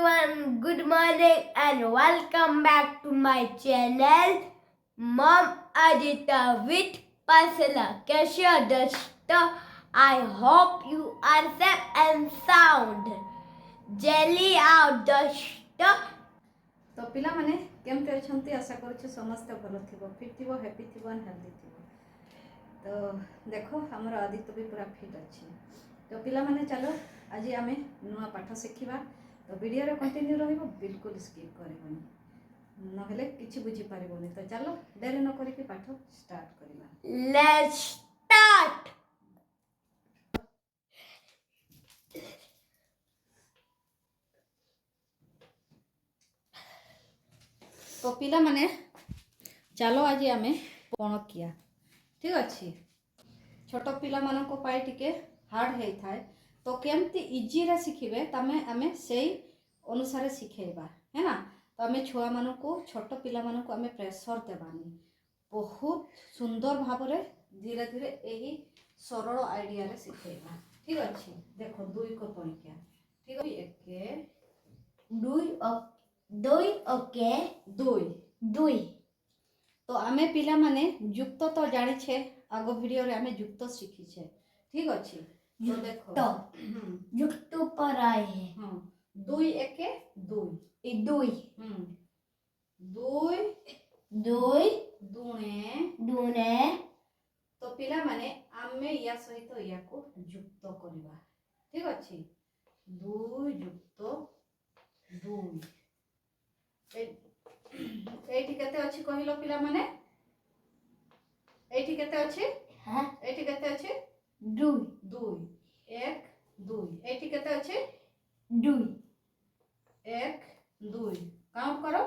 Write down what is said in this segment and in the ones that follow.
everyone, good morning and welcome back to my channel Mom Adita with Pasala. कैसे हो दोस्तों? I hope you are safe and sound. जल्दी आओ दोस्तों. तो पिला माने केमते अछंती आशा करूछु समस्त भलो थिबो फिट थिबो हैप्पी थिबो एंड हेल्दी थिबो. तो देखो हमर आदित्य भी पूरा फिट अछि. तो पिला माने चलो आज आमे नुआ पाठ सिखिबा. तो वीडियो रे कंटिन्यू रहिबो बिल्कुल स्किप करबोनी न हेले किछि बुझी पारिबोनी. तो चलो देरी न करी कि पाठ स्टार्ट करिबा. Let's start. तो पिला माने चलो आज आमे कोन किया ठीक अछि. छोट पिला मानन को पाई टिके हार्ड हेई थाए. तो केमती इजी रे सिखिबे तमे आमे सेई अनुसार सिखेबा है ना. तो आमे छुआ मानन को छोट पिला मानन को आमे प्रेशर देबानी. बहुत सुंदर भाव रे धीरे धीरे एही सरल आईडिया रे सिखेबा. ठीक अछि. देखो दुई को पणिकिया ठीक अछि. एके दुई ओके दुई. तो आमे पिला माने युक्त तो जानि छे आगो वीडियो रे आमे युक्त सीखी छे. ठीक अछि. तो देखो युक्त पर आए हैं. हां दुई एके दुई दुई दुई दुई दुणे दुने. तो पिला माने आमे या सहित या को युक्त करबा. ठीक अछि. दुई युक्त दुई एठी केते अछि कहिलो पिला माने. एठी केते अछि. हां एठी केते अछि. दुई दुई एक दुई. एठी केते अछि. दुई एक दुई. काउंट करो.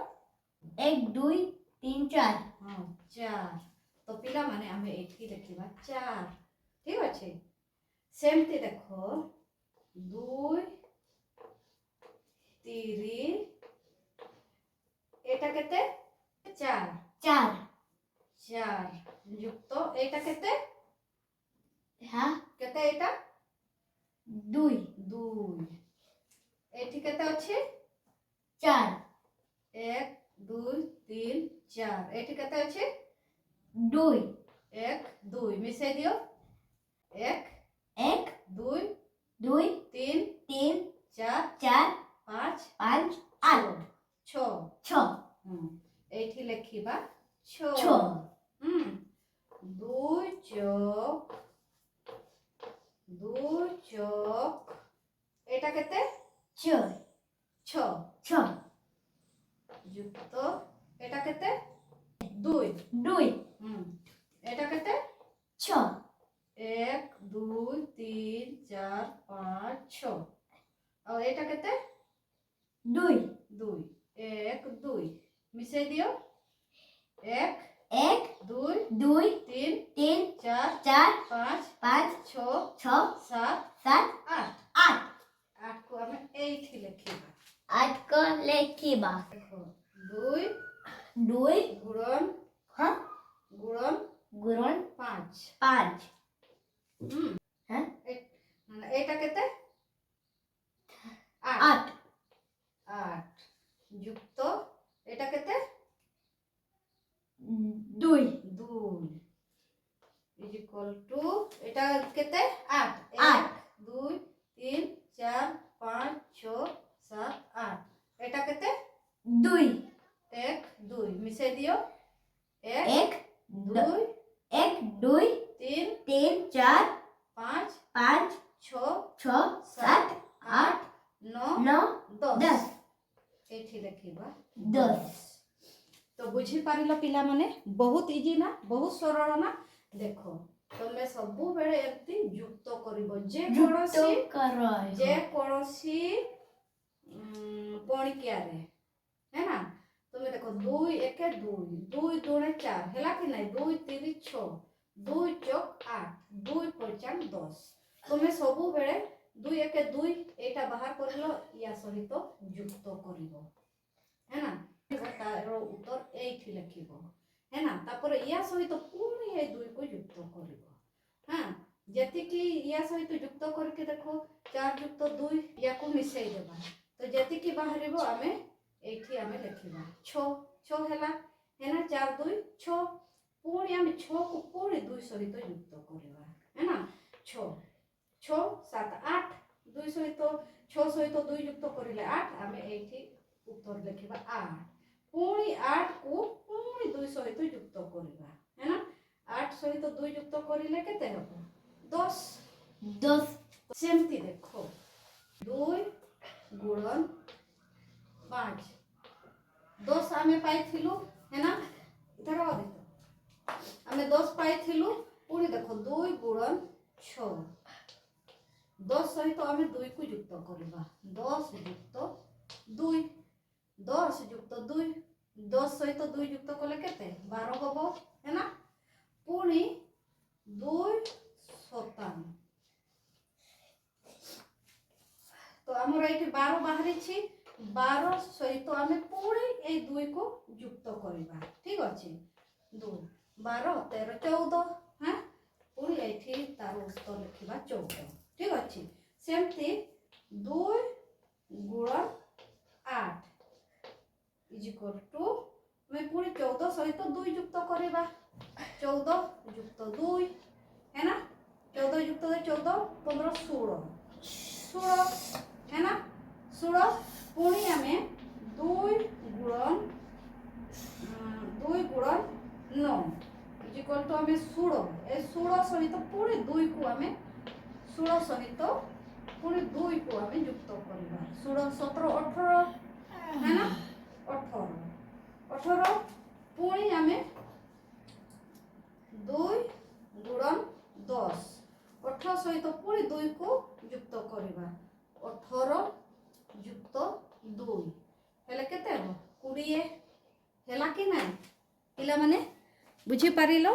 एक दुई तीन चार. हां चार. तो पिला माने आमे एठी लिखिबा चार. ठीक अछि. सेमती देखो दुई तीरी एटा केते चार चार चार युक्त एटा केते. हां केते एटा दुई दुई. एठी केते अछि. चार एक दुई तीन चार. एठी केते अछि. दुई एक दुई मिसे दियो. एक एक दुई दुई तीन तीन चार चार पाँच पाँच आठ छ. छ. एठी लिखिबा छ. छ. दुई चौक एटा केते चार छ. छ. युक्त एटा केते दुई दुई एटा केते छ. एक दुई तीन चार पाँच छ. और एटा केते दुई दुई एक दुई मिसे दियो. एक एक दुई दुई तीन तीन चार चार पाँच पाँच छ छ सात सात आठ. आठ. आठ को आमे एठी लिखिबा. आठ को लेखिबा. देखो दुई दुई गुणन हां गुणन गुणन पाँच. पाँच. हां एटा केते आठ. आठ. आठ युक्त एटा केते दुई दुई इज इक्वल टू एटा केते आठ. आठ. एक दुई तीन चार पाँच छ सात आठ. एटा केते दुई एक दुई मिसे दियो. एक दुई एक दुई तीन तीन चार पाँच पाँच छ छ सात आठ नौ नौ दस. दस. एठी लिखिबा दस. तो बुझी पारिलो पिला माने बहुत इजी ना बहुत सरल ना. देखो तमे सबु बेले एती युक्त करिवो जे कोनोसी पणिकिया रे है ना. तुमे देखो दुई एके दुई दुई दुणे चार हैला कि नहीं. दुई तीन छ दुई चौक आठ दुई पंचान दस. तुमे सबु बेले दुई एके दुई एटा बाहर करलो या सहित युक्त करिवो है ना. तारो उत्तर एठी लिखिबो है ना. तापर या सहित पुणी ए दुई को युक्त करिवो. हां जेति कि या सहित युक्त करके देखो चार युक्त दुई या को मिसई देबा. तो जेति ଯେତିକି ବାହାରିବ ଆମେ ଏଇଠି ଆମେ ଲେଖିବା 6 6 ହେଲା ହେନା 4 2 6 ପୁଣି ଆମେ 6 କୁ ପୁଣି 2 ସହିତ ଯୁକ୍ତ କରିବା ହେନା 6 6 7 8 2 ସହିତ 6 ସହିତ 2 ଯୁକ୍ତ କରିଲେ 8 ଆମେ ଏଇଠି ଉତ୍ତର ଲେଖିବା 8 ପୁଣି 8 କୁ ପୁଣି 2 ସହିତ ଯୁକ୍ତ କରିବା ହେନା 8 ସହିତ 2 ଯୁକ୍ତ କରିଲେ କେତେ ହେବ 10 10 ସେମିତି ଦେଖ 2 ଗୁଣନ 5 10 ଆମେ ପାଇଥିଲୁ ହେନା ଧର ଦେଖ ଆମେ 10 ପାଇଥିଲୁ ପୁଣି ଦେଖ 2 ଗୁଣନ 6 10 ସହିତ ଆମେ 2 କୁ ଯୁକ୍ତ କରିବା 10 ଯୁକ୍ତ 2 10 ଯୁକ୍ତ 2 10 ସହିତ 2 ଯୁକ୍ତ କଲେ କେତେ 12 ହେବ ହେନା ପୁଣି 2 শতাংশ তো আমরা এটি 12 বাহারিছি 12 সহিত আমি পুଣି এই 2 को যুক্ত করিবা ঠিক আছে 2 12 13 14 হ্যাঁ পুଣି এটি তার উত্তর লিখিবা 14 ঠিক আছে সেমতি 2 গুণন 8 ইজ ইকুয়াল টু আমি পুଣି 14 সহিত 2 যুক্ত করিবা 14 যুক্ত 2 है ना 14 যুক্ত 14 15 16 16 है ना 16 পুনি আমি 2 গুণন 9 ইজ ইকুয়াল টু আমি 16 এই 16 সহিত পুনি 2 কু আমি 16 সহিত পুনি 2 কু আমি যুক্ত করিবা 16 17 18 है ना 18 18 পুনি আমি 2 গুণন 10 18 সহিত পুনি 2 को যুক্ত করিবা 18 যুক্ত 2 হেলে কেতে হবো 20 হেলা কি নাই পিলা মানে বুঝি পারিলো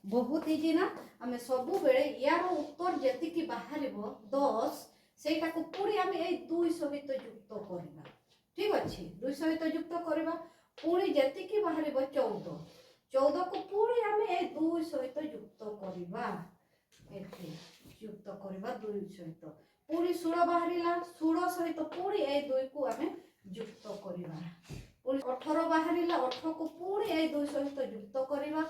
বহুত ইজি না আমি সবু বেলে ইয়ার উত্তর যেতিকি বাহারিবো 10 সেইটাকু পুনি আমি এই 2 সহিত যুক্ত করিবা ঠিক আছে 2 সহিত যুক্ত করিবা পুনি যেতিকি বাহারিবো 14 14 को পুনি আমি এই 2 সহিত যুক্ত করিবা এটি যুক্ত করিবা 2 সহিত পুনি 16 বাহারিলা 16 সহিত পুনি এই 2 को আমি যুক্ত করিবা পুনি 18 বাহারিলা 18 को পুনি এই 2 সহিত যুক্ত করিবা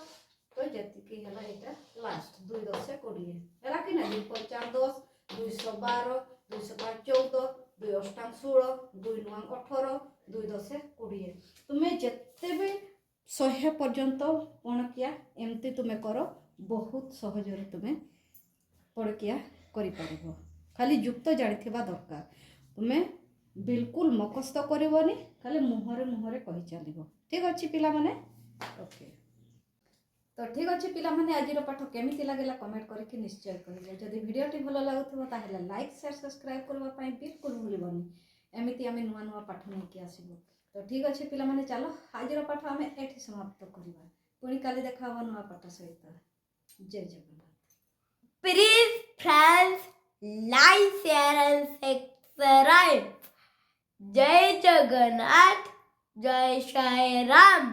তো যেতিকি হেলা এটা লাস্ট 2 10 20 হেলা কি না 2 5 10 212 205 14 2 8 16 2 9 18 2 10 20 তুমি যেতে भी 100 पर्यंत पणकिया एमती तुम्हें कर बहुत सहजरे तुम्हें पणकिया करि परिबो खाली युक्त जानिथिबा दरकार तुम्हें बिल्कुल मकस्त करबोनी खाली मुहरे मुहरे कहि चलिबो ठीक अछि पिला माने ओके तो ठीक अछि पिला माने आजिर पाठ केमिति लागला कमेंट करके निश्चय कहिबो जदि वीडियोटी भलो लागुथबो ताहेला लाइक शेयर सब्सक्राइब करबा पई बिल्कुल भूलिबोनी एमिति आमे नुवा नुवा पाठ नै कि आसीबो तो ठीक अच्छे पिला माने चलो आजिर पाठ आम एठी समाप्त करवा पुणी काली देखा नुआ पाठ सहित जय Jagannath please friends like share and subscribe जय जगन्नाथ जय साई राम।